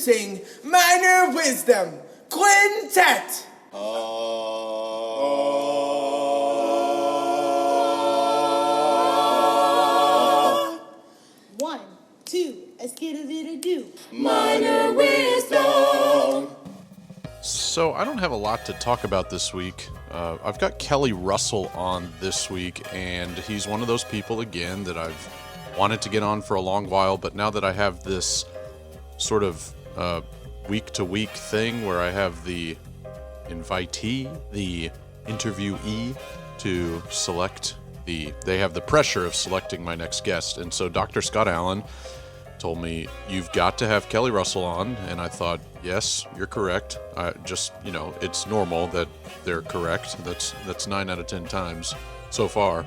Introducing Minor Wisdom Quintet. 1, 2, a skidadidadoo. Minor Wisdom. So I don't have a lot to talk about this week. I've got Kelly Russell on this week, and he's one of those people, again, that I've wanted to get on for a long while, but now that I have this sort of week-to-week thing where I have the invitee, the interviewee, to select they have the pressure of selecting my next guest. And so Dr. Scott Allen told me, you've got to have Kelly Russell on. And I thought, yes, you're correct. It's normal that they're correct. That's 9 out of 10 times so far.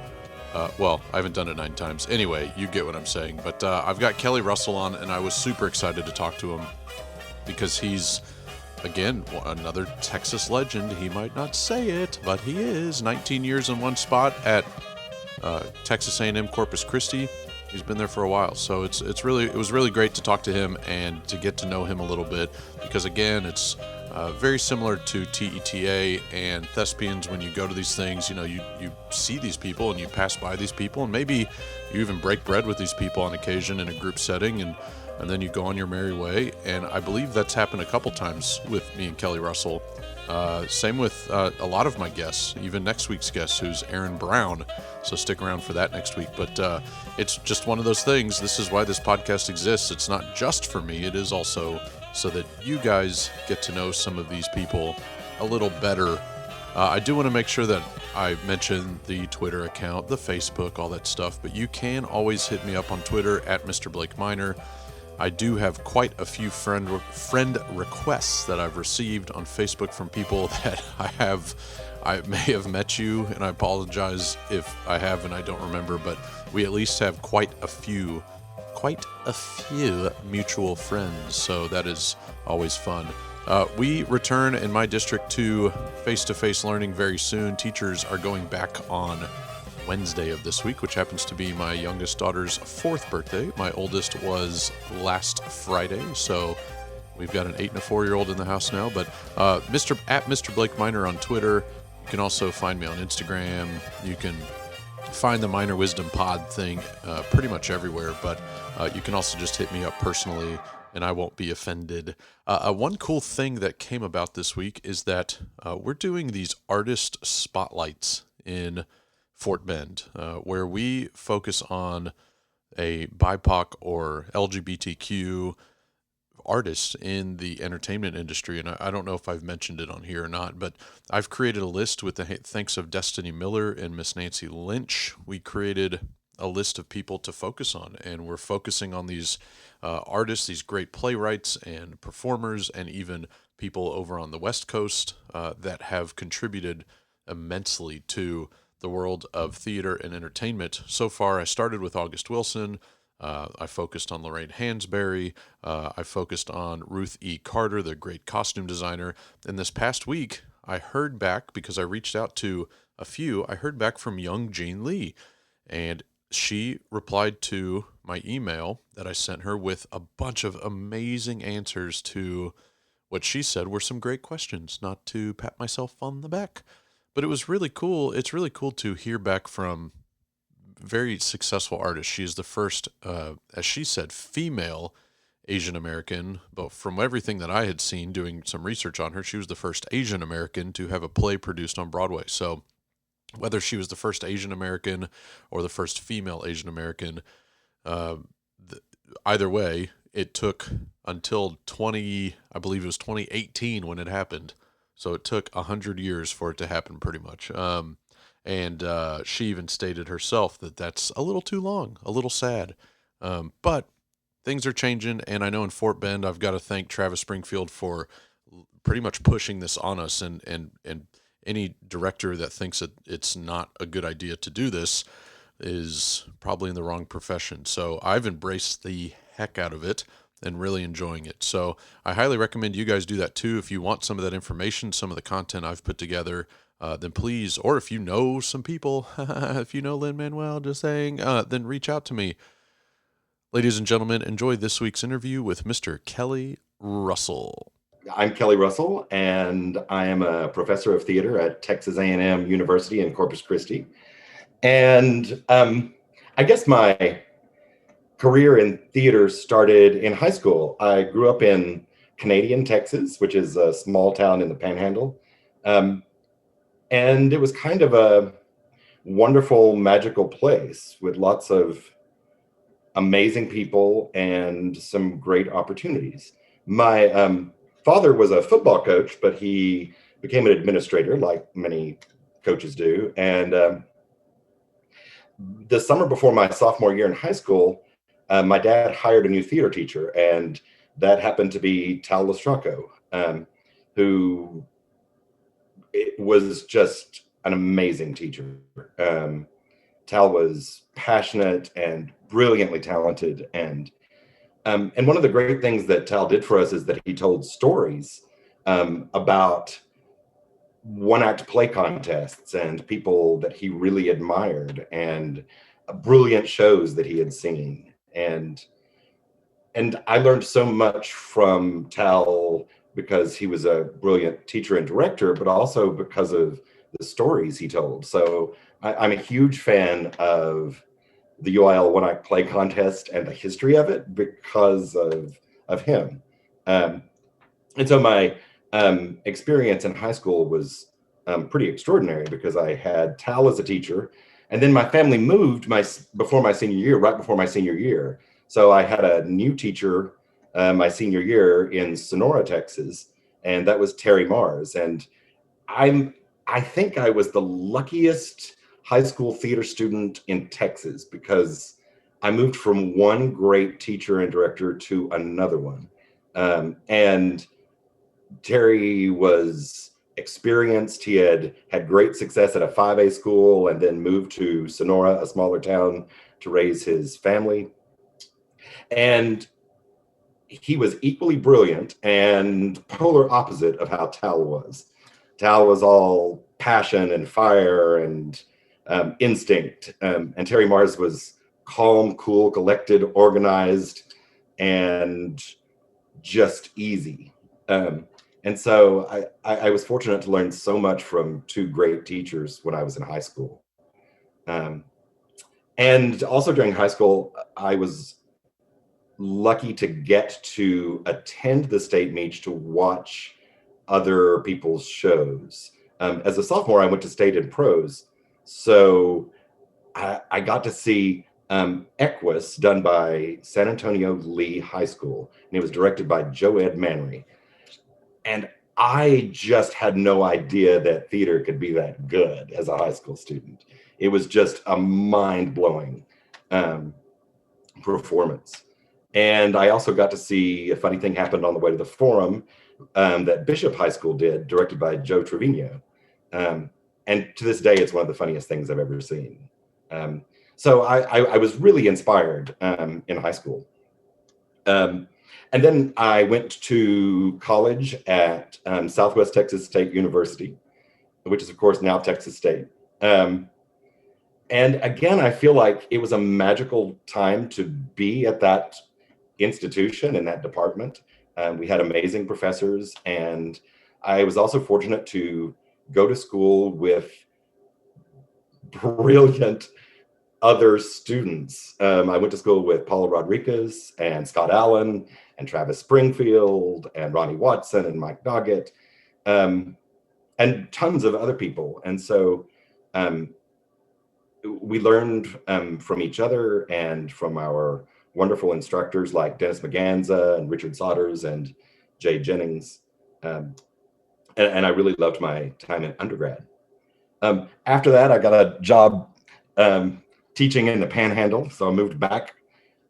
I haven't done it 9 times. Anyway, you get what I'm saying. But I've got Kelly Russell on, and I was super excited to talk to him because he's, again, another Texas legend. He might not say it, but he is. 19 years in one spot at Texas A&M Corpus Christi. He's been there for a while, so it was really great to talk to him and to get to know him a little bit, because again, it's very similar to TETA and Thespians. When you go to these things, you see these people and you pass by these people, and maybe you even break bread with these people on occasion in a group setting, and then you go on your merry way. And I believe that's happened a couple times with me and Kelly Russell. Same with a lot of my guests, even next week's guest, who's Aaron Brown. So stick around for that next week. But it's just one of those things. This is why this podcast exists. It's not just for me. It is also so that you guys get to know some of these people a little better. I do want to make sure that I mention the Twitter account, the Facebook, all that stuff. But you can always hit me up on Twitter at Mr. Blake Minor. I do have quite a few friend requests that I've received on Facebook from people that I may have met you, and I apologize if I have and I don't remember, but we at least have quite a few mutual friends, so that is always fun. We return in my district to face-to-face learning very soon. Teachers are going back on Wednesday of this week, which happens to be my youngest daughter's 4th birthday. My oldest was last Friday, so we've got an 8 and a 4-year-old in the house now. But Mr. Blake Minor on Twitter. You can also find me on Instagram. You can find the Minor Wisdom Pod thing pretty much everywhere, but you can also just hit me up personally, and I won't be offended. One cool thing that came about this week is that we're doing these artist spotlights in Fort Bend, where we focus on a BIPOC or LGBTQ artist in the entertainment industry. And I don't know if I've mentioned it on here or not, but I've created a list with the thanks of Destiny Miller and Miss Nancy Lynch. We created a list of people to focus on, and we're focusing on these artists, these great playwrights and performers, and even people over on the West Coast that have contributed immensely to the world of theater and entertainment. So far, I started with August Wilson. I focused on Lorraine Hansberry. I focused on Ruth E. Carter, the great costume designer. And this past week, I heard back, because I reached out to a few, I heard back from young Jean Lee. And she replied to my email that I sent her with a bunch of amazing answers to what she said were some great questions. Not to pat myself on the back, but it was really cool. It's really cool to hear back from very successful artists. She is the first, as she said, female Asian American, but from everything that I had seen doing some research on her, she was the first Asian American to have a play produced on Broadway. So whether she was the first Asian American or the first female Asian American, either way, it took until 2018 when it happened. So it took 100 years for it to happen, pretty much. And she even stated herself that that's a little too long, a little sad. But things are changing, and I know in Fort Bend, I've got to thank Travis Springfield for pretty much pushing this on us, and any director that thinks that it's not a good idea to do this is probably in the wrong profession. So I've embraced the heck out of it and really enjoying it. So I highly recommend you guys do that too. If you want some of that information, some of the content I've put together, then please, or if you know some people, if you know Lin-Manuel, just saying, then reach out to me. Ladies and gentlemen, enjoy this week's interview with Mr. Kelly Russell. I'm Kelly Russell, and I am a professor of theater at Texas A&M University in Corpus Christi. And I guess my career in theater started in high school. I grew up in Canadian, Texas, which is a small town in the Panhandle. And it was kind of a wonderful, magical place with lots of amazing people and some great opportunities. My father was a football coach, but he became an administrator like many coaches do. And the summer before my sophomore year in high school, my dad hired a new theater teacher, and that happened to be Tal Lestracco, who was just an amazing teacher. Tal was passionate and brilliantly talented, and one of the great things that Tal did for us is that he told stories about one-act play contests and people that he really admired, and brilliant shows that he had seen. And I learned so much from Tal because he was a brilliant teacher and director, but also because of the stories he told. So I'm a huge fan of the UIL one-act play contest and the history of it because of him. And so my experience in high school was pretty extraordinary because I had Tal as a teacher, and then my family moved right before my senior year. So I had a new teacher my senior year in Sonora, Texas, and that was Terry Mars. And I think I was the luckiest high school theater student in Texas because I moved from one great teacher and director to another one. And Terry was experienced. He had great success at a 5A school and then moved to Sonora, a smaller town, to raise his family. And he was equally brilliant and polar opposite of how Tal was. Tal was all passion and fire and instinct. And Terry Mars was calm, cool, collected, organized, and just easy. And so I was fortunate to learn so much from two great teachers when I was in high school. And also during high school, I was lucky to get to attend the state meets to watch other people's shows. As a sophomore, I went to state in prose. So I got to see Equus done by San Antonio Lee High School, and it was directed by Joe Ed Manry. And I just had no idea that theater could be that good as a high school student. It was just a mind-blowing performance. And I also got to see a funny thing happened on the way to the Forum that Bishop High School did, directed by Joe Trevino. And to this day, it's one of the funniest things I've ever seen. So I was really inspired in high school. And then I went to college at Southwest Texas State University, which is, of course, now Texas State. And again, I feel like it was a magical time to be at that institution in that department. We had amazing professors, and I was also fortunate to go to school with brilliant other students. I went to school with Paula Rodriguez and Scott Allen and Travis Springfield and Ronnie Watson and Mike Doggett, and tons of other people. And so we learned from each other and from our wonderful instructors like Dennis Maganza and Richard Sodders and Jay Jennings. And I really loved my time in undergrad. After that, I got a job teaching in the Panhandle. So I moved back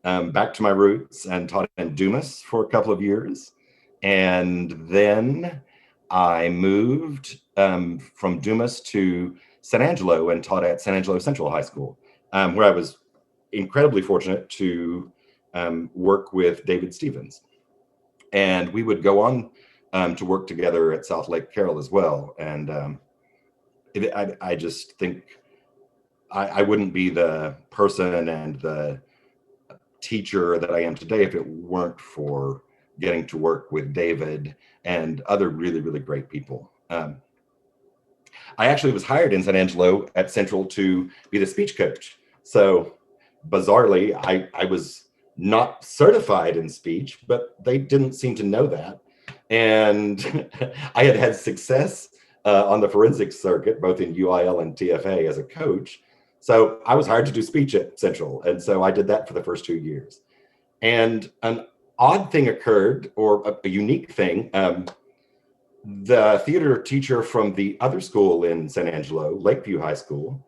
to my roots and taught in Dumas for a couple of years. And then I moved from Dumas to San Angelo and taught at San Angelo Central High School, where I was incredibly fortunate to work with David Stevens. And we would go on to work together at South Lake Carroll as well. And I just think I wouldn't be the person and the teacher that I am today if it weren't for getting to work with David and other really, really great people. I actually was hired in San Angelo at Central to be the speech coach. So bizarrely, I was not certified in speech, but they didn't seem to know that. And I had had success on the forensics circuit, both in UIL and TFA as a coach. So I was hired to do speech at Central. And so I did that for the first 2 years. And an odd thing occurred, or a unique thing. The theater teacher from the other school in San Angelo, Lakeview High School,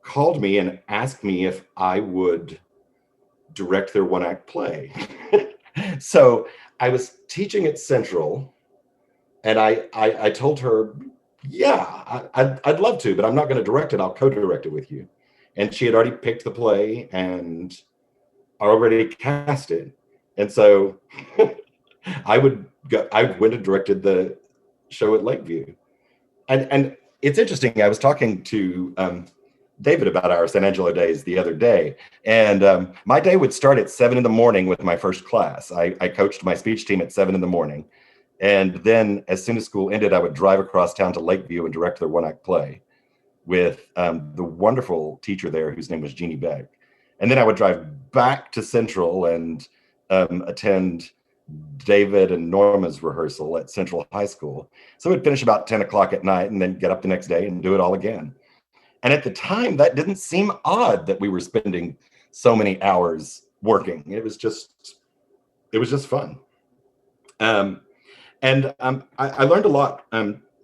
called me and asked me if I would direct their one-act play. So I was teaching at Central, and I told her, yeah, I'd love to, but I'm not going to direct it. I'll co-direct it with you. And she had already picked the play and already cast it. And so I went and directed the show at Lakeview. And it's interesting. I was talking to David about our San Angelo days the other day. And my day would start at 7 in the morning with my first class. I coached my speech team at 7 in the morning. And then as soon as school ended, I would drive across town to Lakeview and direct their one-act play with the wonderful teacher there whose name was Jeannie Beck. And then I would drive back to Central and attend David and Norma's rehearsal at Central High School. So we'd finish about 10 o'clock at night and then get up the next day and do it all again. And at the time, that didn't seem odd that we were spending so many hours working. It was just fun. I learned a lot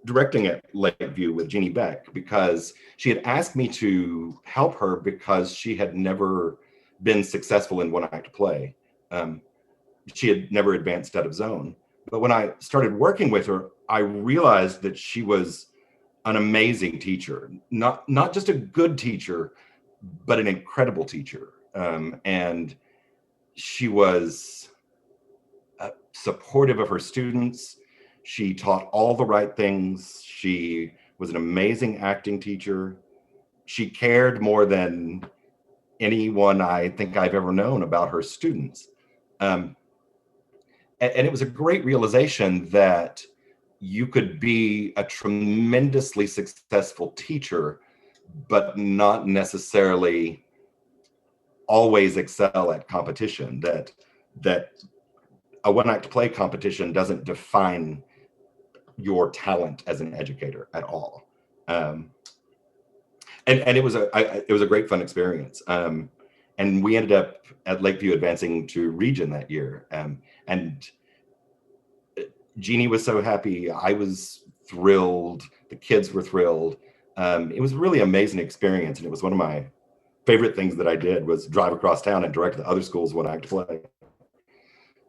directing at Lakeview with Jeannie Beck, because she had asked me to help her because she had never been successful in one-act play. She had never advanced out of zone. But when I started working with her, I realized that she was an amazing teacher, not just a good teacher, but an incredible teacher. And she was supportive of her students. She taught all the right things. She was an amazing acting teacher. She cared more than anyone I think I've ever known about her students. And it was a great realization that you could be a tremendously successful teacher, but not necessarily always excel at competition. That a one-act play competition doesn't define your talent as an educator at all. And it was a great fun experience. And we ended up at Lakeview advancing to region that year. And Jeannie was so happy. I was thrilled. The kids were thrilled. It was a really amazing experience. And it was one of my favorite things that I did was drive across town and direct the other schools one-act play.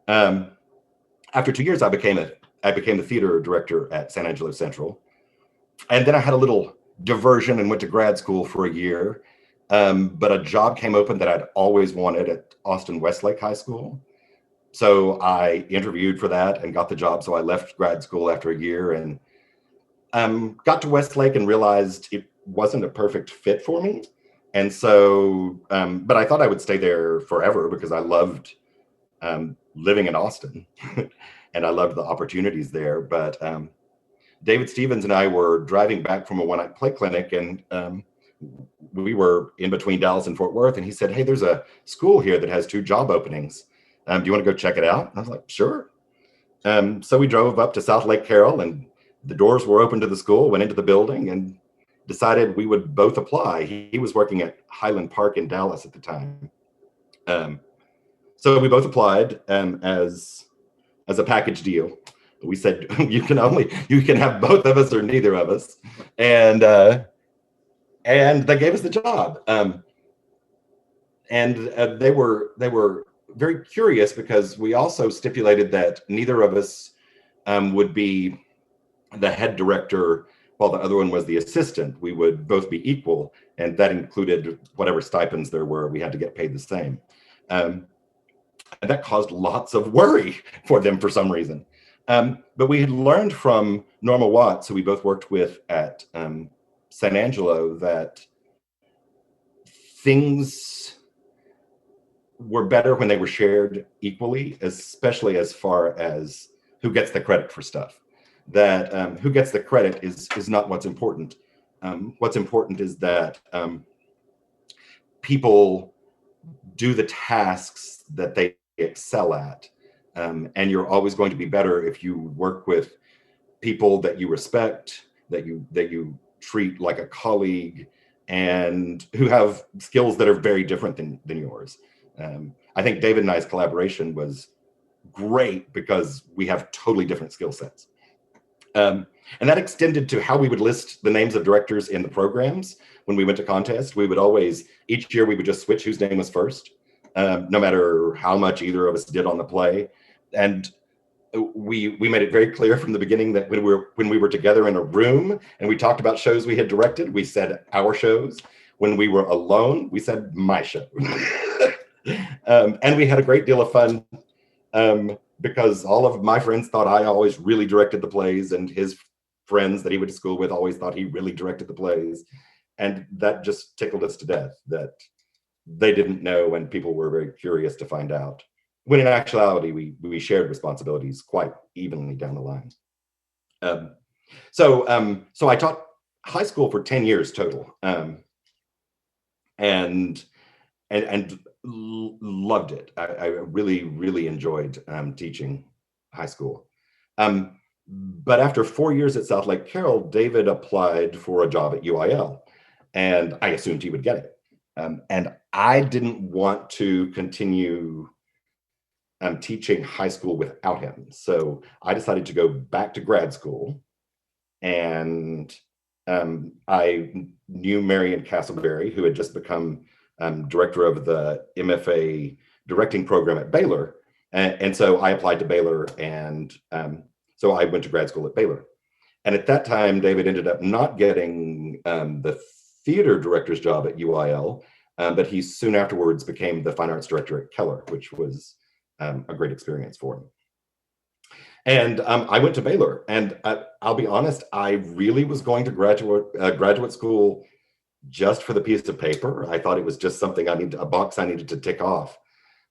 After 2 years, I became the theater director at San Angelo Central. And then I had a little diversion and went to grad school for a year. But a job came open that I'd always wanted at Austin Westlake High School. So I interviewed for that and got the job. So I left grad school after a year and got to Westlake and realized it wasn't a perfect fit for me. And so, but I thought I would stay there forever because I loved living in Austin and I loved the opportunities there. But David Stevens and I were driving back from a one-act play clinic, and we were in between Dallas and Fort Worth. And he said, "Hey, there's a school here that has 2 job openings. Do you want to go check it out?" And I was like, "Sure." So we drove up to South Lake Carroll, and the doors were open to the school, went into the building and decided we would both apply. He was working at Highland Park in Dallas at the time. So we both applied as a package deal. We said, you can have both of us or neither of us. And they gave us the job. And they were very curious because we also stipulated that neither of us would be the head director while the other one was the assistant. We would both be equal, and that included whatever stipends there were. We had to get paid the same. And that caused lots of worry for them for some reason. But we had learned from Norma Watts, who we both worked with at San Angelo, that things were better when they were shared equally, especially as far as who gets the credit for stuff. That who gets the credit is not what's important. What's important is that people do the tasks that they excel at. And you're always going to be better if you work with people that you respect, that you treat like a colleague, and who have skills that are very different than yours. I think David and I's collaboration was great because we have totally different skill sets. And that extended to how we would list the names of directors in the programs. When we went to contest, we would always, each year we would just switch whose name was first, no matter how much either of us did on the play. And we made it very clear from the beginning that when we were together in a room and we talked about shows we had directed, we said our shows. When we were alone, we said my show. And we had a great deal of fun because all of my friends thought I always really directed the plays, and his friends that he went to school with always thought he really directed the plays. And that just tickled us to death that they didn't know, and people were very curious to find out. When in actuality, we shared responsibilities quite evenly down the line. So I taught high school for 10 years total, and loved it. I really, really enjoyed teaching high school. But after 4 years at South Lake Carroll, David applied for a job at UIL, and I assumed he would get it. And I didn't want to continue teaching high school without him. So I decided to go back to grad school, and I knew Marion Castleberry, who had just become director of the MFA directing program at Baylor. And so I applied to Baylor, and so I went to grad school at Baylor. And at that time, David ended up not getting the theater director's job at UIL, but he soon afterwards became the fine arts director at Keller, which was a great experience for him. And I went to Baylor, and I'll be honest, I really was going to graduate school just for the piece of paper. I thought it was just something a box I needed to tick off.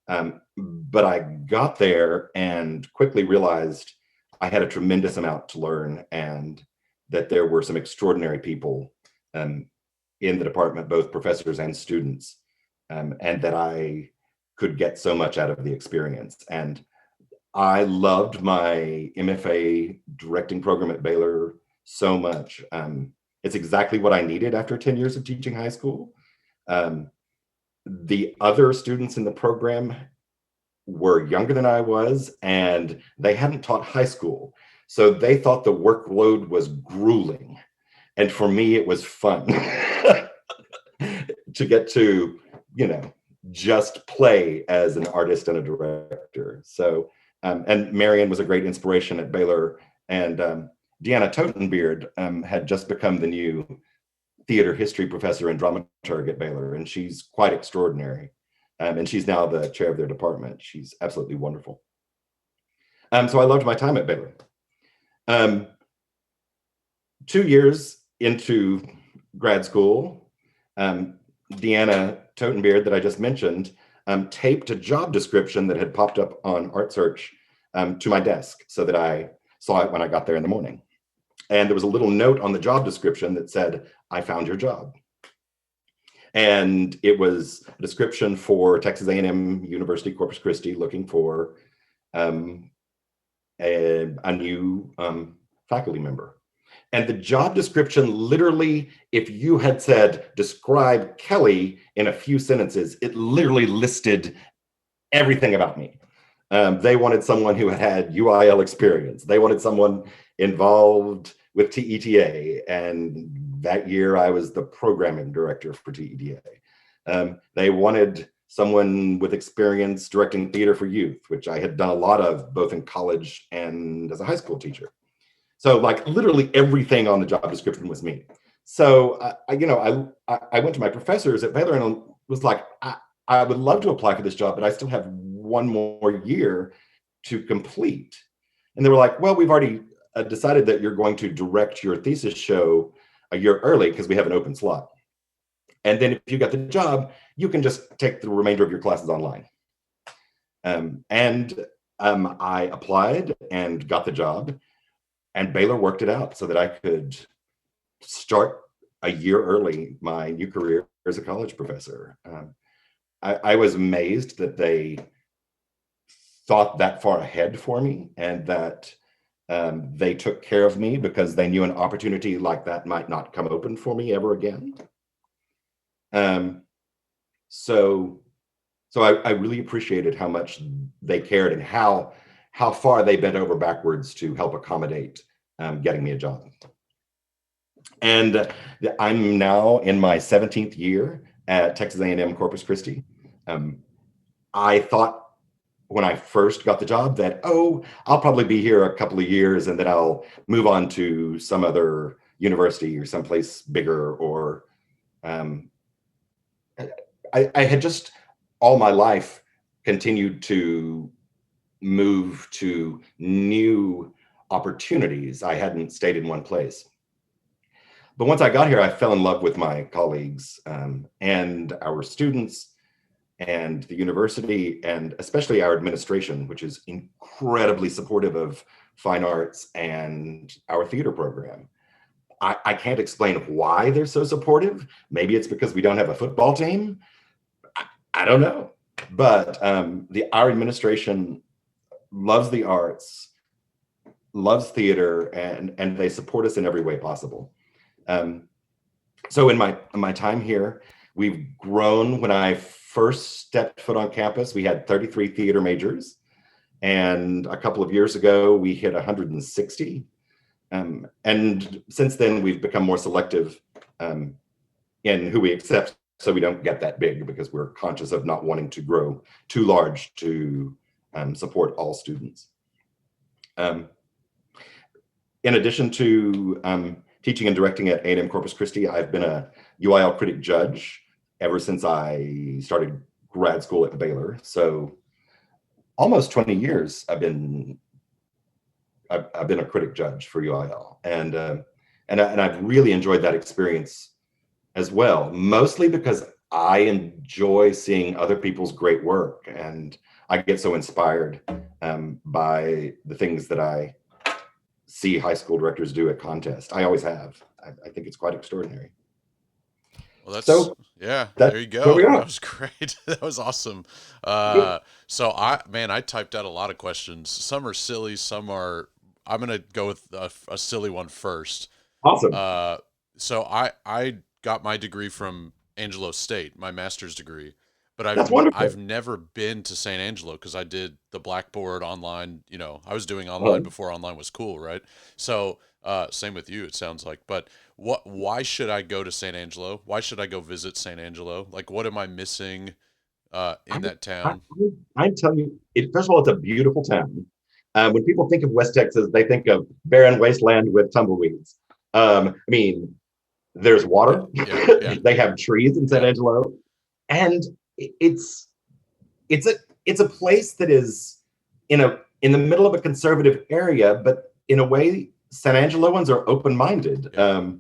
But I got there and quickly realized I had a tremendous amount to learn, and that there were some extraordinary people in the department, both professors and students, and that I could get so much out of the experience. And I loved my MFA directing program at Baylor so much. It's exactly what I needed after 10 years of teaching high school. The other students in the program were younger than I was, and they hadn't taught high school. So they thought the workload was grueling. And for me, it was fun to get to, just play as an artist and a director. So, and Marion was a great inspiration at Baylor, and Deanna Totenbeard had just become the new theater history professor and dramaturg at Baylor, and she's quite extraordinary. And she's now the chair of their department. She's absolutely wonderful. So I loved my time at Baylor. 2 years into grad school, Deanna Totenbeard, that I just mentioned, taped a job description that had popped up on ArtSearch to my desk so that I saw it when I got there in the morning. And there was a little note on the job description that said, "I found your job." And it was a description for Texas A&M University Corpus Christi looking for a new faculty member. And the job description, literally, if you had said, describe Kelly in a few sentences, it literally listed everything about me. They wanted someone who had UIL experience. They wanted someone involved with TETA. And that year I was the programming director for TETA. They wanted someone with experience directing theater for youth, which I had done a lot of both in college and as a high school teacher. So like literally everything on the job description was me. So I went to my professors at Baylor and was like, I would love to apply for this job, but I still have one more year to complete. And they were like, well, we've already decided that you're going to direct your thesis show a year early because we have an open slot. And then if you got the job, you can just take the remainder of your classes online. I applied and got the job, and Baylor worked it out so that I could start a year early my new career as a college professor. I was amazed that they thought that far ahead for me, and that they took care of me because they knew an opportunity like that might not come open for me ever again. So I really appreciated how much they cared and how far they bent over backwards to help accommodate getting me a job. And I'm now in my 17th year at Texas A&M Corpus Christi. I thought when I first got the job that, I'll probably be here a couple of years and then I'll move on to some other university or someplace bigger, or I had just all my life continued to move to new opportunities. I hadn't stayed in one place. But once I got here, I fell in love with my colleagues and our students and the university, and especially our administration, which is incredibly supportive of fine arts and our theater program. I can't explain why they're so supportive. Maybe it's because we don't have a football team. I don't know. But our administration loves the arts, loves theater, and they support us in every way possible. So in my time here, we've grown. When I first stepped foot on campus, we had 33 theater majors. And a couple of years ago, we hit 160. And since then, we've become more selective in who we accept, so we don't get that big, because we're conscious of not wanting to grow too large to support all students. In addition to teaching and directing at A&M Corpus Christi, I've been a UIL critic judge ever since I started grad school at Baylor. So almost 20 years I've been a critic judge for UIL, and I've really enjoyed that experience as well, mostly because I enjoy seeing other people's great work, and I get so inspired by the things that I see high school directors do at contest. I always have. I think it's quite extraordinary. Well, that's there you go. where we are. That was great. That was awesome. So I typed out a lot of questions. Some are silly, some are. I'm gonna go with a silly one first. Awesome. So I got my degree from Angelo State, my master's degree, but I've never been to San Angelo because I did the Blackboard online. I was doing online before online was cool, right? So same with you, it sounds like. But why should I go to San Angelo? Why should I go visit San Angelo? Like, what am I missing in that town? I tell you, first of all, it's a beautiful town. When people think of West Texas, they think of barren wasteland with tumbleweeds. I mean, there's water. Yeah. They have trees in San Angelo, and it's a place that is in the middle of a conservative area, but in a way, San Angeloans are open-minded. Yeah.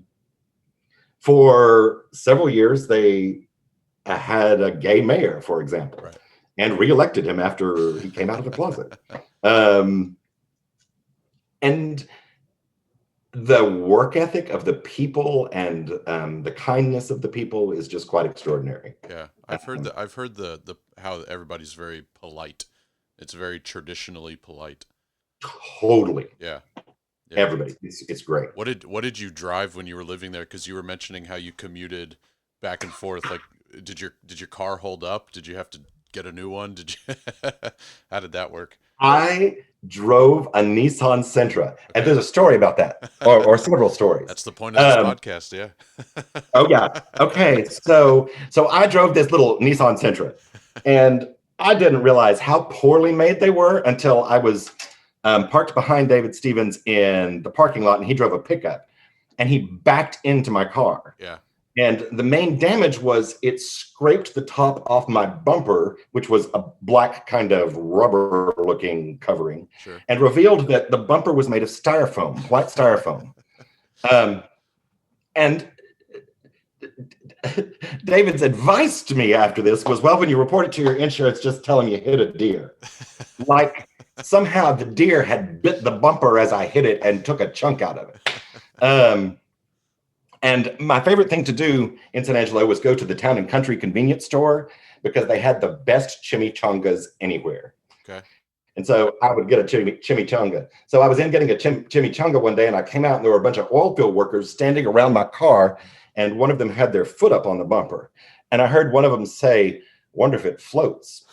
For several years, they had a gay mayor, for example, right, and reelected him after he came out of the closet. And the work ethic of the people and the kindness of the people is just quite extraordinary. Yeah, I've heard the how everybody's very polite. It's very traditionally polite. Totally. Yeah. Everybody, it's great. What did you drive when you were living there? Because you were mentioning how you commuted back and forth. Like, did your car hold up? Did you have to get a new one? How did that work? I drove a Nissan Sentra, and there's a story about that, or several stories. That's the point of this podcast, yeah. Oh yeah. Okay. So I drove this little Nissan Sentra, and I didn't realize how poorly made they were until I was parked behind David Stevens in the parking lot, and he drove a pickup, and he backed into my car. Yeah. And the main damage was it scraped the top off my bumper, which was a black kind of rubber looking covering, sure, and revealed that the bumper was made of styrofoam, white styrofoam. And David's advice to me after this was, well, when you report it to your insurance, just tell them you hit a deer. Like somehow the deer had bit the bumper as I hit it and took a chunk out of it. And my favorite thing to do in San Angelo was go to the Town and Country convenience store because they had the best chimichangas anywhere. Okay. And so I would get a chimichanga. So I was in getting a chimichanga one day, and I came out and there were a bunch of oil field workers standing around my car, and one of them had their foot up on the bumper. And I heard one of them say, "Wonder if it floats."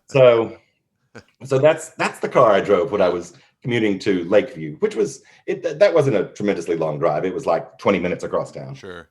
So that's the car I drove when I was commuting to Lakeview, which was that wasn't a tremendously long drive. It was like 20 minutes across town. Sure.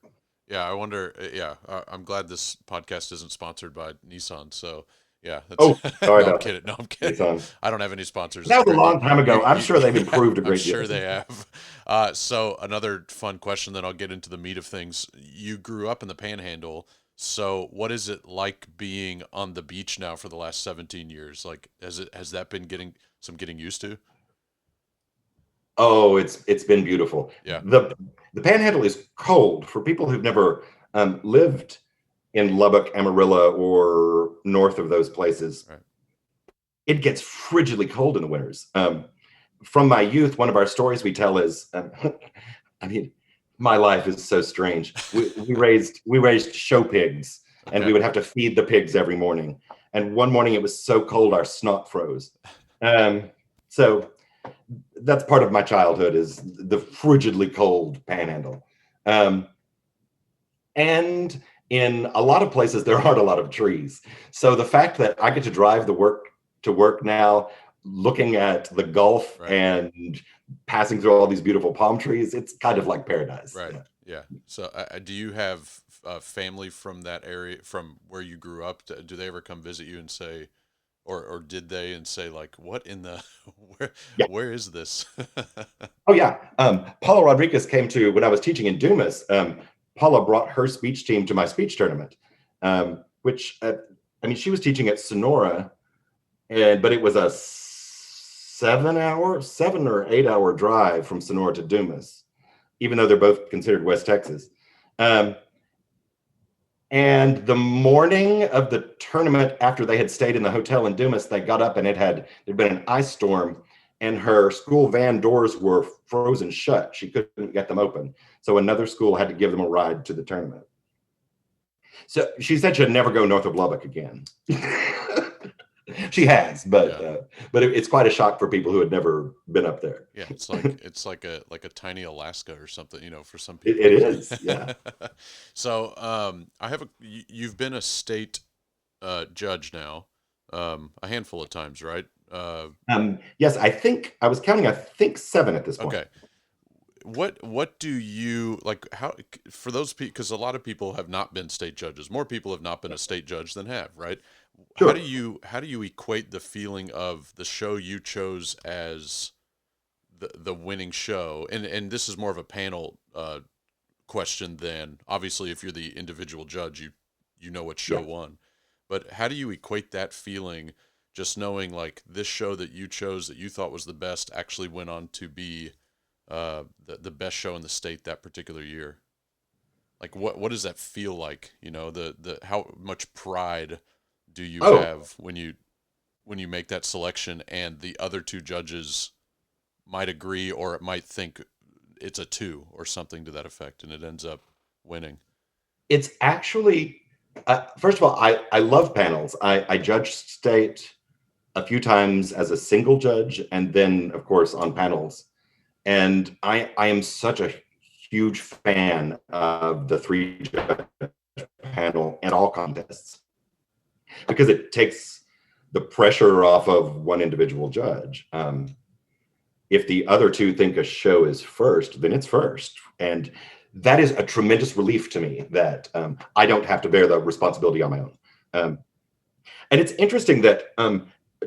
Yeah, I wonder. Yeah, I'm glad this podcast isn't sponsored by Nissan. So yeah. Oh, sorry no, I'm about kidding. No, I'm kidding. Nissan. I don't have any sponsors. That was a long time ago. I'm sure they've improved a great deal. I'm sure they have. So another fun question, then I'll get into the meat of things. You grew up in the Panhandle. So what is it like being on the beach now for the last 17 years? Like, has that been getting used to? Oh, it's been beautiful. Yeah. The Panhandle is cold for people who've never lived in Lubbock, Amarillo, or north of those places. Right. It gets frigidly cold in the winters. From my youth, one of our stories we tell is, I mean, my life is so strange. We raised show pigs, and we would have to feed the pigs every morning. And one morning it was so cold our snot froze. So that's part of my childhood, is the frigidly cold Panhandle. And in a lot of places there aren't a lot of trees. So the fact that I get to drive to work now, looking at the Gulf and passing through all these beautiful palm trees, it's kind of like paradise. Right. Yeah. So do you have family from that area, from where you grew up? Do they ever come visit you and say, or did they, and say, like, what in the where is this? Oh yeah. Paula Rodriguez came to, when I was teaching in Dumas, Paula brought her speech team to my speech tournament, which she was teaching at Sonora, but it was a 7 or 8 hour drive from Sonora to Dumas, even though they're both considered West Texas. And the morning of the tournament, after they had stayed in the hotel in Dumas, they got up and there'd been an ice storm, and her school van doors were frozen shut. She couldn't get them open. So another school had to give them a ride to the tournament. So she said she'd never go north of Lubbock again. She has, but it's quite a shock for people who had never been up there. Yeah, it's like a tiny Alaska or something, for some people. It is, yeah. So you've been a state judge now a handful of times, right? Yes, I think I was counting. 7 at this point. Okay. What do you like? How, for those people, because a lot of people have not been state judges. More people have not been a state judge than have, right? Sure. How do you equate the feeling of the show you chose as the winning show? And this is more of a panel question than, obviously, if you're the individual judge, you know what show won. But how do you equate that feeling, just knowing, like, this show that you chose that you thought was the best actually went on to be the best show in the state that particular year? Like, what does that feel like? The how much pride do you have when you make that selection, and the other two judges might agree, or it might think it's a 2 or something to that effect, and it ends up winning? It's actually, first of all, I love panels. I judged state a few times as a single judge, and then, of course, on panels. And I am such a huge fan of the 3-judge panel and all contests, because it takes the pressure off of one individual judge. If the other two think a show is first, then it's first. And that is a tremendous relief to me, that I don't have to bear the responsibility on my own. And it's interesting that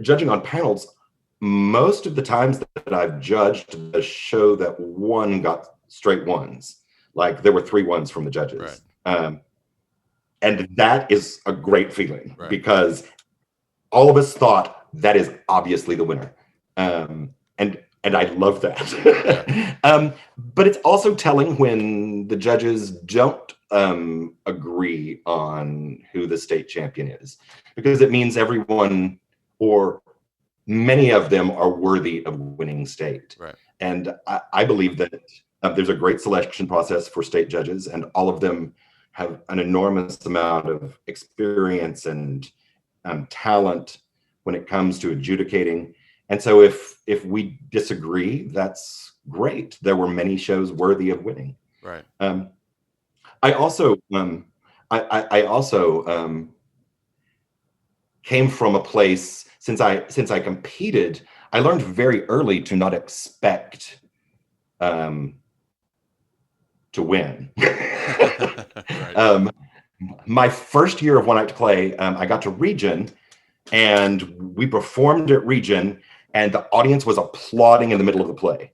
judging on panels, most of the times that I've judged the show that won got straight ones. Like, there were 3 ones from the judges. Right. And that is a great feeling, because all of us thought that is obviously the winner. And I love that. But it's also telling when the judges don't agree on who the state champion is, because it means everyone or many of them are worthy of winning state. Right. And I believe that there's a great selection process for state judges, and all of them have an enormous amount of experience and talent when it comes to adjudicating. And so if we disagree, that's great. There were many shows worthy of winning. Right. I also came from a place, since I competed, I learned very early to not expect to win. Right. My first year of One Act Play, I got to Region, and we performed at Region, and the audience was applauding in the middle of the play.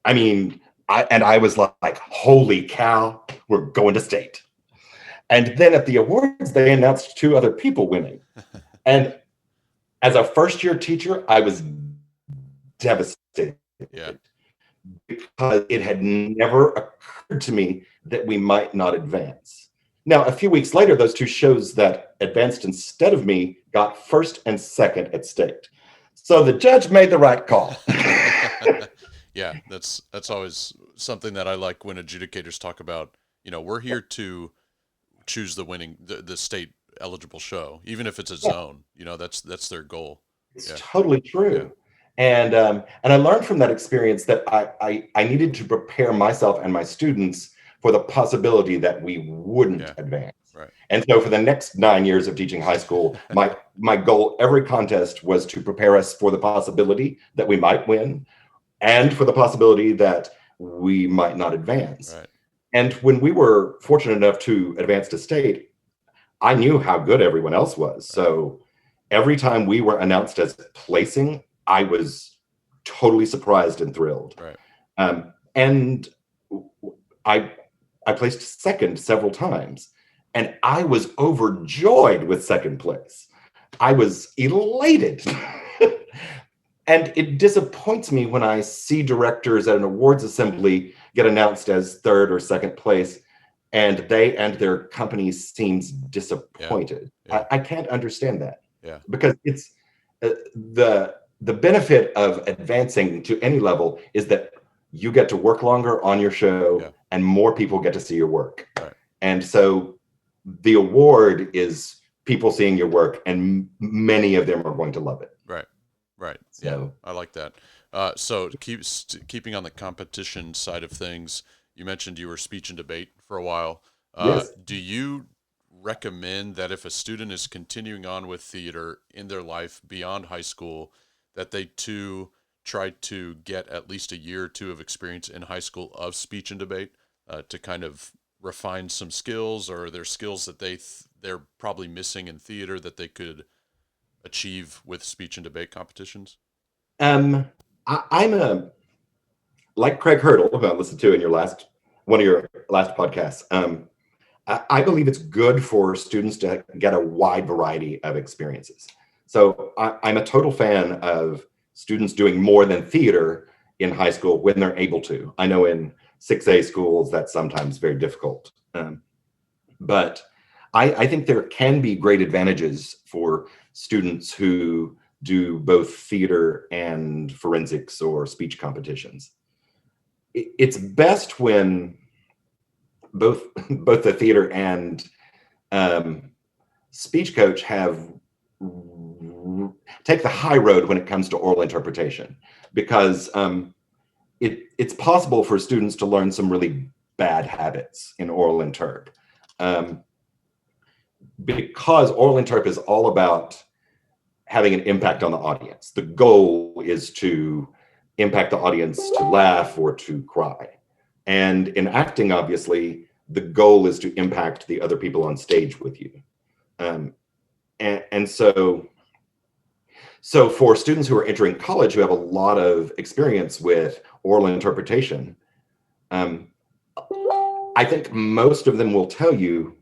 I mean, I was like, holy cow, we're going to state. And then at the awards, they announced 2 other people winning. And as a first-year teacher, I was devastated. Yeah. Because it had never occurred to me that we might not advance. Now, a few weeks later, those 2 shows that advanced instead of me got first and second at state. So the judge made the right call. Yeah, that's always something that I like when adjudicators talk about. You know, we're here to choose the state eligible show, even if it's a zone. You know, that's their goal. It's totally true. And I learned from that experience that I needed to prepare myself and my students for the possibility that we wouldn't advance. Right. And so for the next 9 years of teaching high school, my goal every contest was to prepare us for the possibility that we might win and for the possibility that we might not advance. Right. And when we were fortunate enough to advance to state, I knew how good everyone else was. Right. So every time we were announced as placing, I was totally surprised and thrilled. Right. And I placed second several times, and I was overjoyed with second place. I was elated. And it disappoints me when I see directors at an awards assembly get announced as third or second place, and they and their company seems disappointed. Yeah. I can't understand that. Yeah. Because it's the benefit of advancing to any level is that you get to work longer on your show and more people get to see your work. Right. And so the award is people seeing your work, and many of them are going to love it. Right. Right. So, I like that. So keeping on the competition side of things, you mentioned you were speech and debate for a while. yes. Do you recommend that if a student is continuing on with theater in their life beyond high school, that they too try to get at least a year or 2 of experience in high school of speech and debate to kind of refine some skills, or their skills that they're probably missing in theater that they could achieve with speech and debate competitions? I'm like Craig Hurdle, who I listened to in one of your last podcasts. I believe it's good for students to get a wide variety of experiences. So I'm a total fan of students doing more than theater in high school when they're able to. I know in 6A schools, that's sometimes very difficult. But I think there can be great advantages for students who do both theater and forensics or speech competitions. It's best when both the theater and speech coach take the high road when it comes to oral interpretation, because it's possible for students to learn some really bad habits in oral interp. Because oral interp is all about having an impact on the audience. The goal is to impact the audience to laugh or to cry. And in acting, obviously, the goal is to impact the other people on stage with you. And so for students who are entering college who have a lot of experience with oral interpretation, I think most of them will tell you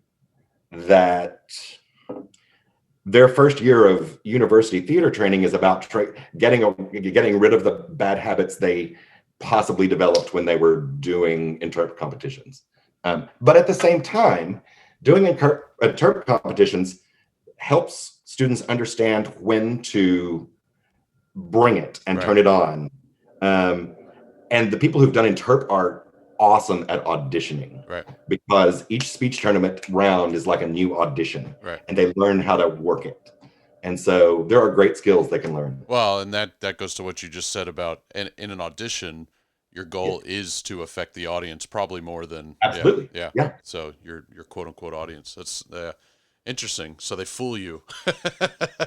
that their first year of university theater training is about getting rid of the bad habits they possibly developed when they were doing interp competitions. But at the same time, doing interp competitions helps students understand when to bring it and turn it on. And the people who've done interp are awesome at auditioning, because each speech tournament round is like a new audition, and they learn how to work it. And so there are great skills they can learn. Well, and that goes to what you just said about in an audition, your goal is to affect the audience probably more than absolutely. Yeah. So your quote unquote audience. That's interesting. So they fool you.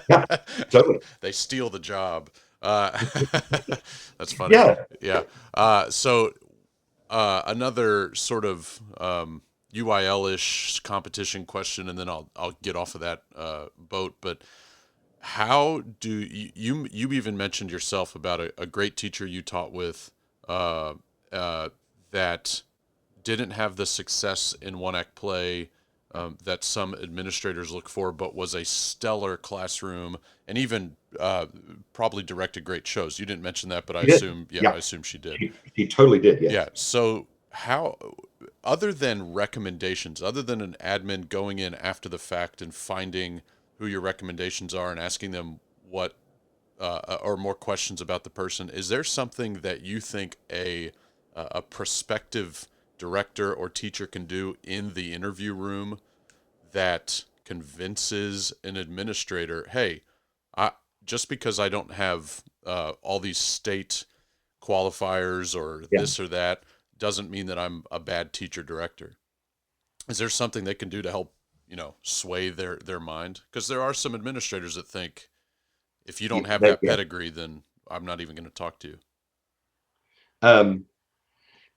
Yeah, totally. They steal the job. That's funny. Yeah. So another sort of UIL-ish competition question, and then I'll get off of that boat. But how do you even mentioned yourself about a great teacher you taught with that didn't have the success in one-act play that some administrators look for, but was a stellar classroom and even probably directed great shows. You didn't mention that, but I assume, I assume she did. She totally did, yes. Yeah. So how, other than recommendations, other than an admin going in after the fact and finding who your recommendations are and asking them what or more questions about the person, is there something that you think a prospective director or teacher can do in the interview room that convinces an administrator, hey, just because I don't have all these state qualifiers or this or that doesn't mean that I'm a bad teacher director? Is there something they can do to help, sway their mind? Because there are some administrators that think, if you don't have that pedigree, then I'm not even going to talk to you.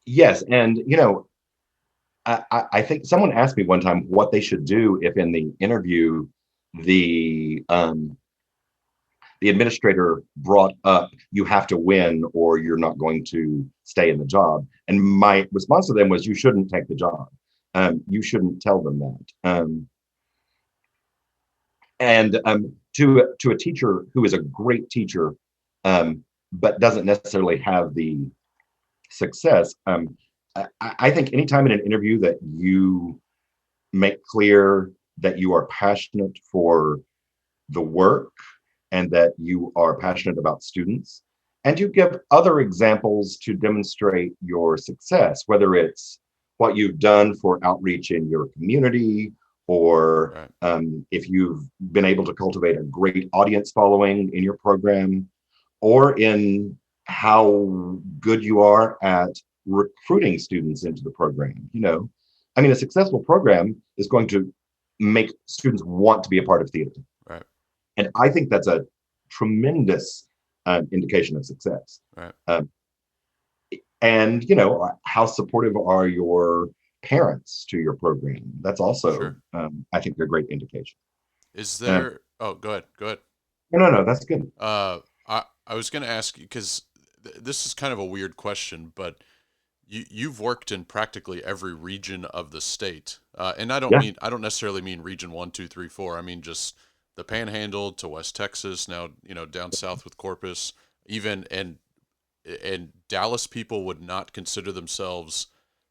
Yes. And, I think someone asked me one time what they should do if in the interview, the administrator brought up, you have to win or you're not going to stay in the job. And my response to them was, you shouldn't take the job. You shouldn't tell them that. To a teacher who is a great teacher, but doesn't necessarily have the success, I think anytime in an interview that you make clear that you are passionate for the work and that you are passionate about students, and you give other examples to demonstrate your success, whether it's what you've done for outreach in your community, or if you've been able to cultivate a great audience following in your program, or in how good you are at recruiting students into the program. A successful program is going to make students want to be a part of theater. Right. And I think that's a tremendous indication of success. Right. And, how supportive are your parents to your program? That's also, I think, a great indication. Is there, go ahead. No, that's good. I was going to ask you, because this is kind of a weird question, but you've worked in practically every region of the state. And I don't necessarily mean region 1, 2, 3, 4. I mean, just the Panhandle to West Texas, now, down south with Corpus, even, and Dallas people would not consider themselves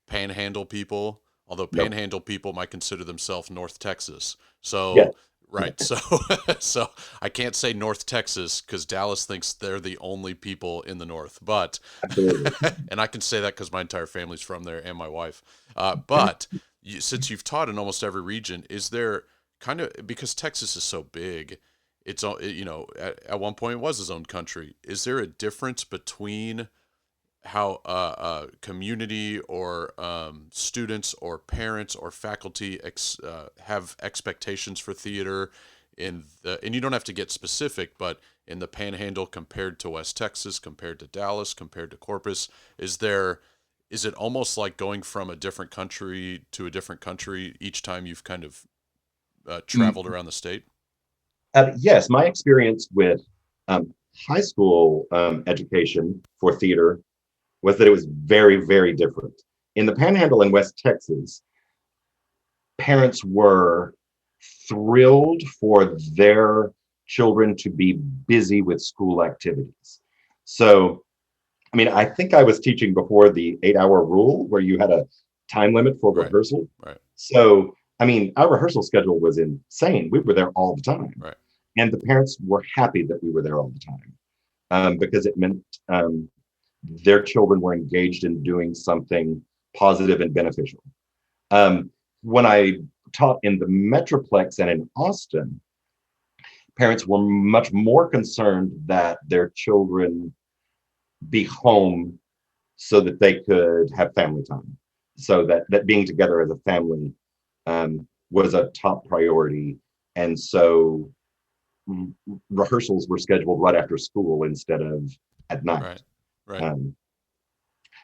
Panhandle people, although Panhandle people might consider themselves North Texas. So, right. So I can't say North Texas because Dallas thinks they're the only people in the North, but, and I can say that because my entire family's from there and my wife. But since you've taught in almost every region, is there kind of, because Texas is so big, it's, at one point it was its own country. Is there a difference between how a community or students or parents or faculty have expectations for theater and you don't have to get specific, but in the Panhandle compared to West Texas, compared to Dallas, compared to Corpus, is it almost like going from a different country to a different country each time you've kind of traveled around the state? Yes, my experience with high school education for theater was that it was very, very different. In the Panhandle in West Texas, parents were thrilled for their children to be busy with school activities. So, I think I was teaching before the 8-hour rule, where you had a time limit for Right. rehearsal. Right. So, I mean, our rehearsal schedule was insane. We were there all the time. Right. And the parents were happy that we were there all the time, because it meant their children were engaged in doing something positive and beneficial. When I taught in the Metroplex and in Austin, parents were much more concerned that their children be home so that they could have family time. So that being together as a family was a top priority. And so rehearsals were scheduled right after school instead of at night. Right.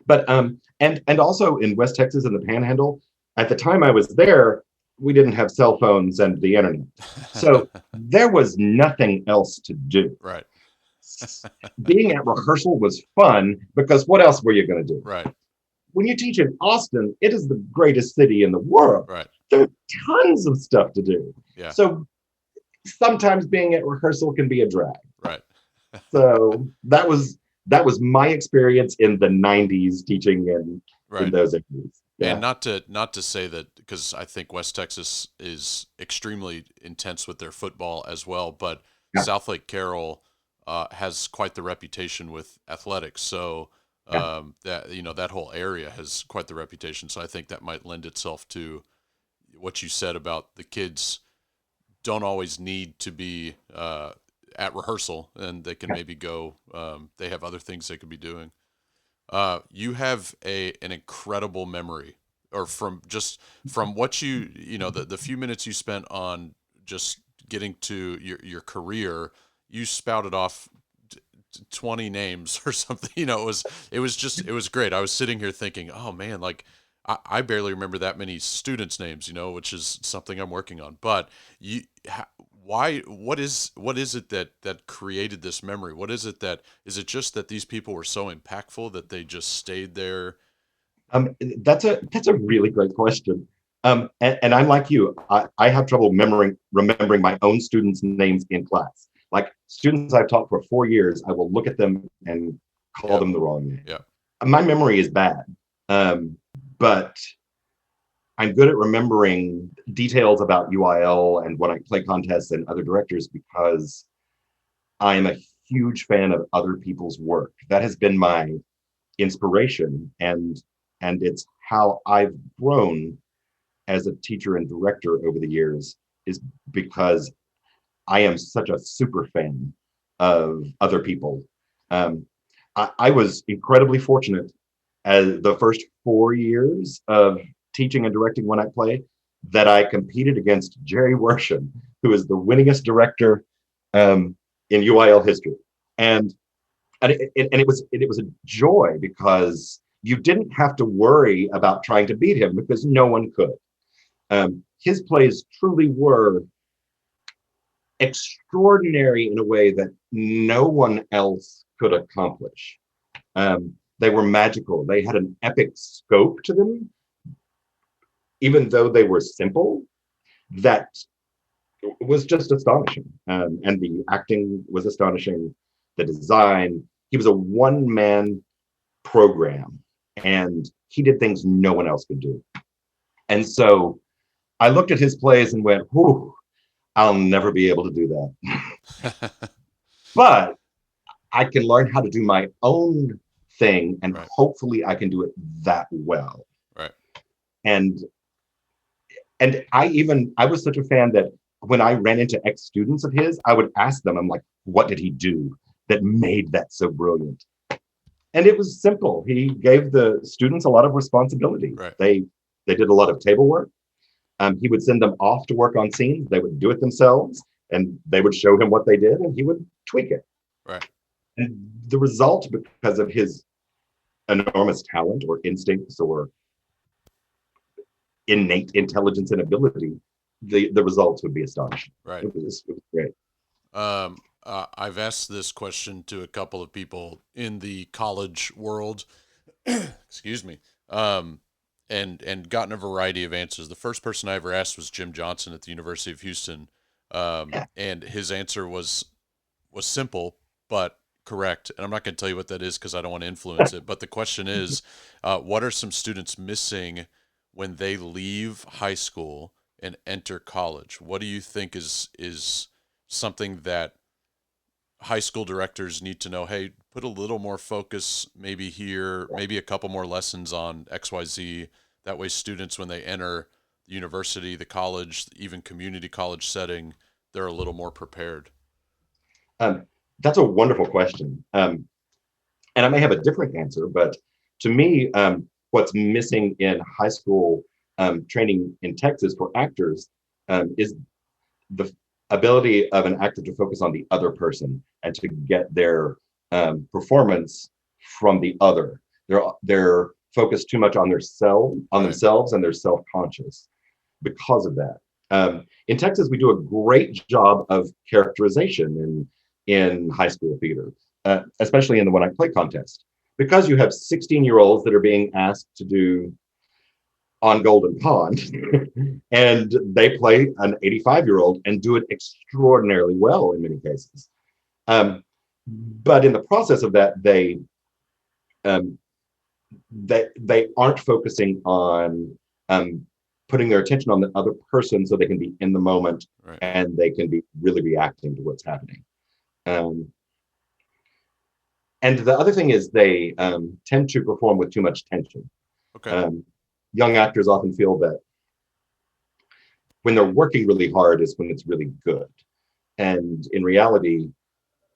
Right. And also in West Texas and the Panhandle, at the time I was there, we didn't have cell phones and the internet. So there was nothing else to do. Right. Being at rehearsal was fun because what else were you going to do? Right. When you teach in Austin, it is the greatest city in the world. Right. There are tons of stuff to do. Yeah. So sometimes being at rehearsal can be a drag. Right. So that was my experience in the 90s teaching in those areas. Yeah. And not to say that, because I think West Texas is extremely intense with their football as well, but Yeah. South Lake Carroll has quite the reputation with athletics. So that whole area has quite the reputation. So I think that might lend itself to what you said about the kids don't always need to be at rehearsal, and they can maybe go. They have other things they could be doing. You have an incredible memory, or from what the few minutes you spent on just getting to your career, you spouted off 20 names or something. It was great. I was sitting here thinking, oh man, like I barely remember that many students' names, which is something I'm working on. But what is it that created this memory? Is it just that these people were so impactful that they just stayed there? That's a really great question. And I'm like you, I have trouble remembering my own students' names in class. Like students I've taught for 4 years, I will look at them and call them the wrong name. Yeah. My memory is bad. But I'm good at remembering details about UIL and when I play contests and other directors because I am a huge fan of other people's work. That has been my inspiration, and it's how I've grown as a teacher and director over the years, is because I am such a super fan of other people. I was incredibly fortunate as the first 4 years of teaching and directing One Act Play that I competed against Jerry Worsham, who is the winningest director in UIL history. And it was a joy because you didn't have to worry about trying to beat him because no one could. His plays truly were extraordinary in a way that no one else could accomplish. They were magical. They had an epic scope to them, even though they were simple. That was just astonishing. And the acting was astonishing. The design. He was a one-man program, and he did things no one else could do. And so I looked at his plays and went, "Whew, I'll never be able to do that." But I can learn how to do my own thing, and hopefully I can do it that well. Right. And I was such a fan that when I ran into ex-students of his, I would ask them, I'm like, what did he do that made that so brilliant? And it was simple. He gave the students a lot of responsibility. Right. They did a lot of table work. He would send them off to work on scenes. They would do it themselves, and they would show him what they did, and he would tweak it. Right. And the result, because of his enormous talent or instincts or innate intelligence and ability, the results would be astonishing. Right. It was great. I've asked this question to a couple of people in the college world, excuse me, and gotten a variety of answers. The first person I ever asked was Jim Johnson at the University of Houston, and his answer was simple but correct. And I'm not going to tell you what that is because I don't want to influence it. But the question is, what are some students missing when they leave high school and enter college? What do you think is something that high school directors need to know? Hey, put a little more focus maybe here, maybe a couple more lessons on XYZ. That way students, when they enter the university, the college, even community college setting, they're a little more prepared. That's a wonderful question. And I may have a different answer, but to me, what's missing in high school training in Texas for actors is the ability of an actor to focus on the other person and to get their performance from the other. They're focused too much on themselves, and they're self-conscious because of that. In Texas, we do a great job of characterization in high school theater, especially in the One Act Play contest, because you have 16-year-olds that are being asked to do On Golden Pond, and they play an 85-year-old and do it extraordinarily well in many cases. But in the process of that, they aren't focusing on putting their attention on the other person so they can be in the moment, Right. and they can be really reacting to what's happening. And the other thing is they tend to perform with too much tension. Okay. Young actors often feel that when they're working really hard is when it's really good. And in reality,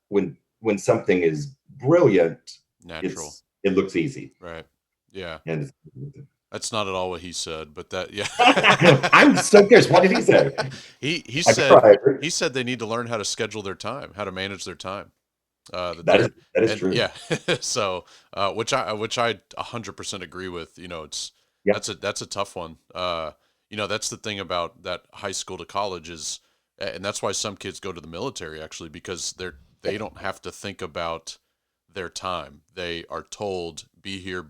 when something is brilliant, Natural. it looks easy. Right. Yeah. And That's not at all what he said, but that, yeah. I'm so curious. What did he say? He I said tried. he said they need to learn how to schedule their time, how to manage their time. That is true. Yeah. So, which I 100% agree with. You know, Yeah. that's a tough one. You know, that's the thing about that high school to college is, and that's why some kids go to the military actually, because they don't have to think about their time. They are told, be here,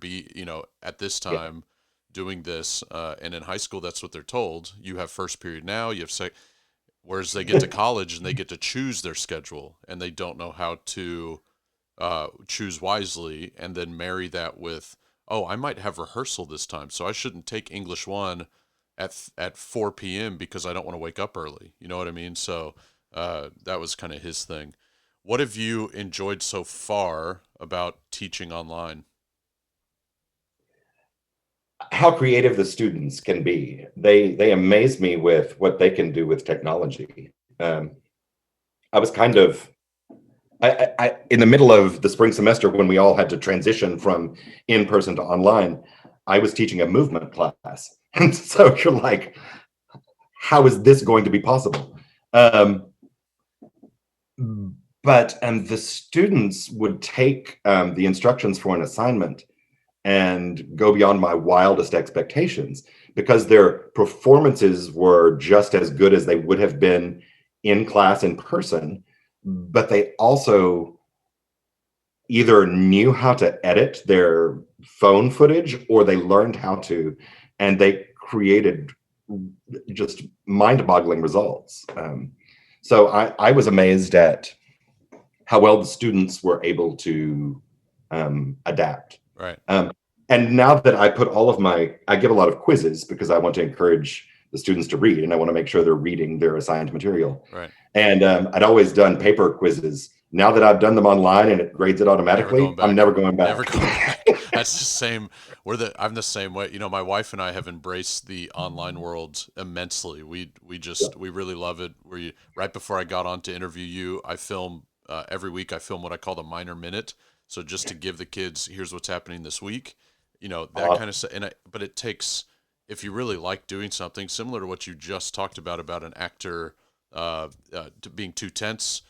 at this time, doing this. And in high school, that's what they're told. You have first period now, you have whereas they get to college and they get to choose their schedule, and they don't know how to choose wisely, and then marry that with, oh, I might have rehearsal this time, so I shouldn't take English 1 at 4 p.m. because I don't want to wake up early. You know what I mean? So that was kind of his thing. What have you enjoyed so far about teaching online? How creative the students can be. They amaze me with what they can do with technology. I was kind of I in the middle of the spring semester when we all had to transition from in-person to online, I was teaching a movement class. And so you're like, how is this going to be possible? But the students would take the instructions for an assignment and go beyond my wildest expectations because their performances were just as good as they would have been in class in person, but they also either knew how to edit their phone footage or they learned how to, and they created just mind-boggling results. So I was amazed at how well the students were able to adapt. Right. And now that I give a lot of quizzes because I want to encourage the students to read, and I want to make sure they're reading their assigned material. Right. And I'd always done paper quizzes. Now that I've done them online and it grades it automatically, I'm never going back. Never going back. That's the same. I'm the same way. You know, my wife and I have embraced the online world immensely. We really love it. Right before I got on to interview you, I film every week. I film what I call the minor minute. So just to give the kids, here's what's happening this week. You know, that kind of stuff. But it takes, if you really like doing something similar to what you just talked about an actor being too tense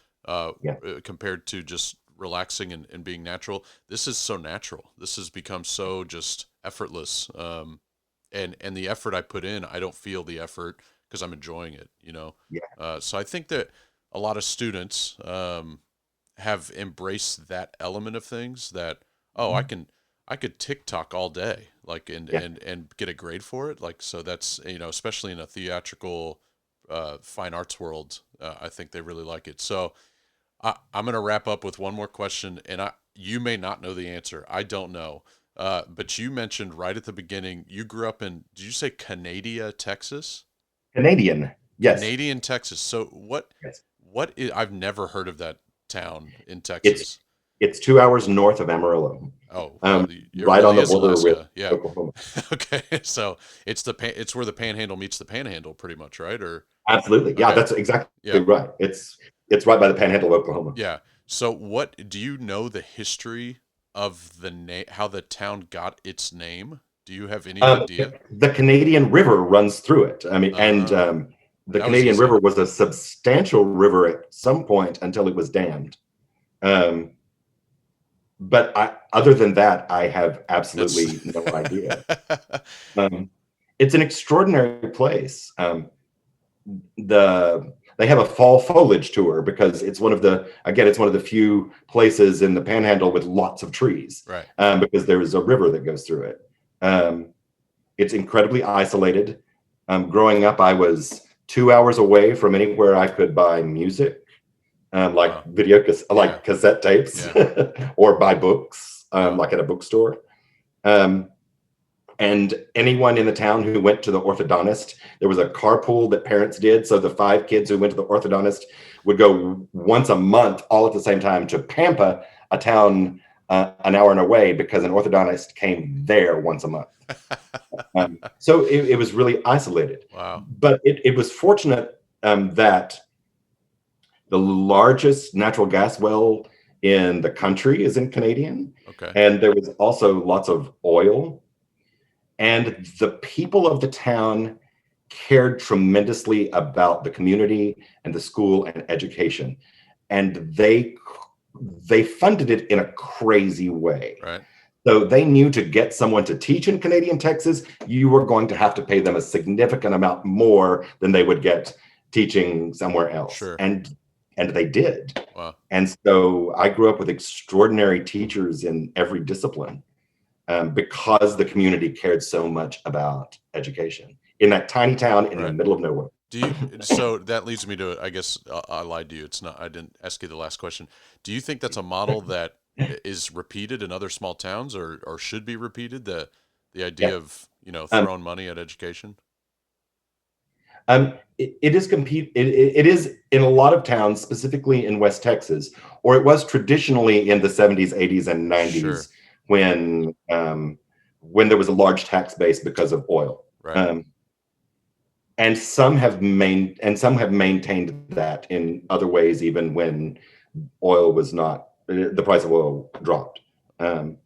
compared to just relaxing and being natural. This is so natural. This has become so just effortless. And the effort I put in, I don't feel the effort because I'm enjoying it, you know? Yeah. So I think that a lot of students have embraced that element of things that, I could TikTok all day, like, and get a grade for it. Like, so that's, you know, especially in a theatrical, fine arts world, I think they really like it. So I'm going to wrap up with one more question, and you may not know the answer. I don't know. But you mentioned right at the beginning, you grew up in, did you say Canada, Texas? Canadian. Yes. Canadian, Texas. So Yes. what is, I've never heard of that town in It's Texas. it's 2 hours north of Amarillo, Oh, well, it right on really the is border with Alaska. Yeah. Oklahoma. Okay. So it's where the Panhandle meets the Panhandle, pretty much, right? Or Absolutely. Yeah, okay. that's exactly Yeah. right. It's right by the Panhandle of Oklahoma. Yeah. So what do you know the history of the name, how the town got its name? Do you have any idea? The Canadian River runs through it. I mean, and Oh, the that was Canadian easy. River was a substantial river at some point until it was dammed. But other than that, I have absolutely no idea. It's an extraordinary place. They have a fall foliage tour because it's one of the few places in the Panhandle with lots of trees. Right. Because there is a river that goes through it. It's incredibly isolated. Growing up, I was 2 hours away from anywhere I could buy music, like cassette tapes, or buy books, like at a bookstore. And anyone in the town who went to the orthodontist, there was a carpool that parents did. So the 5 kids who went to the orthodontist would go once a month, all at the same time, to Pampa, a town an hour and away, because an orthodontist came there once a month. So it was really isolated. Wow. But it was fortunate that the largest natural gas well in the country is in Canadian. Okay. And there was also lots of oil. And the people of the town cared tremendously about the community and the school and education. And they funded it in a crazy way. Right. So they knew to get someone to teach in Canadian Texas, you were going to have to pay them a significant amount more than they would get teaching somewhere else. Sure. And they did. Wow. And so I grew up with extraordinary teachers in every discipline, because the community cared so much about education in that tiny town in the middle of nowhere. So that leads me to, I guess I lied to you. It's not, I didn't ask you the last question. Do you think that's a model that is repeated in other small towns, or should be repeated? The idea of, throwing money at education? It is in a lot of towns, specifically in West Texas, or it was traditionally in the 70s, 80s, and 90s. Sure. When there was a large tax base because of oil. Right. And some have maintained that in other ways, even when oil was not, the price of oil dropped. And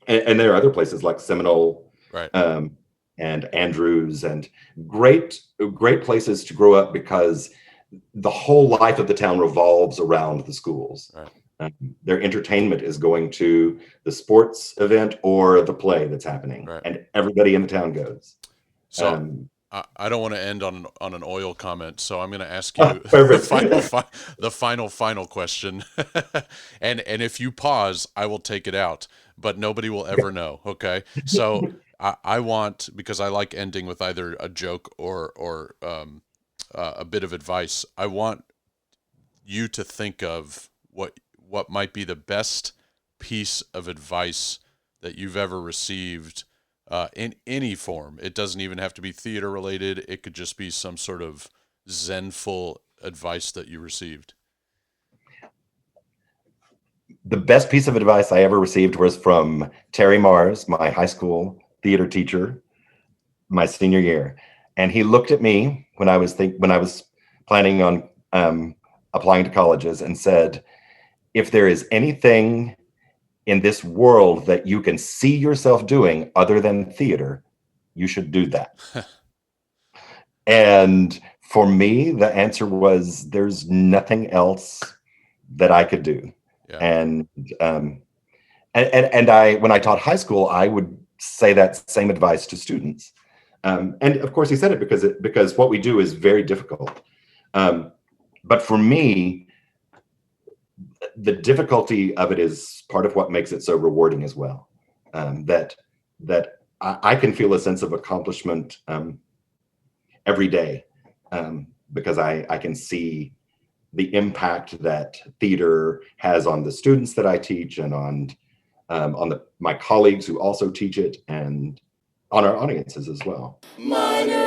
there are other places like Seminole, right, and Andrews, and great places to grow up, because the whole life of the town revolves around the schools. Right. Their entertainment is going to the sports event or the play that's happening, right, and everybody in the town goes. So I don't want to end on an oil comment, so I'm going to ask you the final question, and if you pause, I will take it out, but nobody will ever know. Okay, so I want, because I like ending with either a joke or a bit of advice. I want you to think of what might be the best piece of advice that you've ever received, in any form. It doesn't even have to be theater related. It could just be some sort of zenful advice that you received. The best piece of advice I ever received was from Terry Mars, my high school theater teacher, my senior year. And he looked at me when I was planning on applying to colleges, and said, if there is anything in this world that you can see yourself doing other than theater, you should do that. And for me, the answer was, there's nothing else that I could do. Yeah. And when I taught high school, I would say that same advice to students. And of course he said it because what we do is very difficult. But for me, the difficulty of it is part of what makes it so rewarding as well. That I can feel a sense of accomplishment every day, because I can see the impact that theater has on the students that I teach, and on my colleagues who also teach it, and on our audiences as well. Minor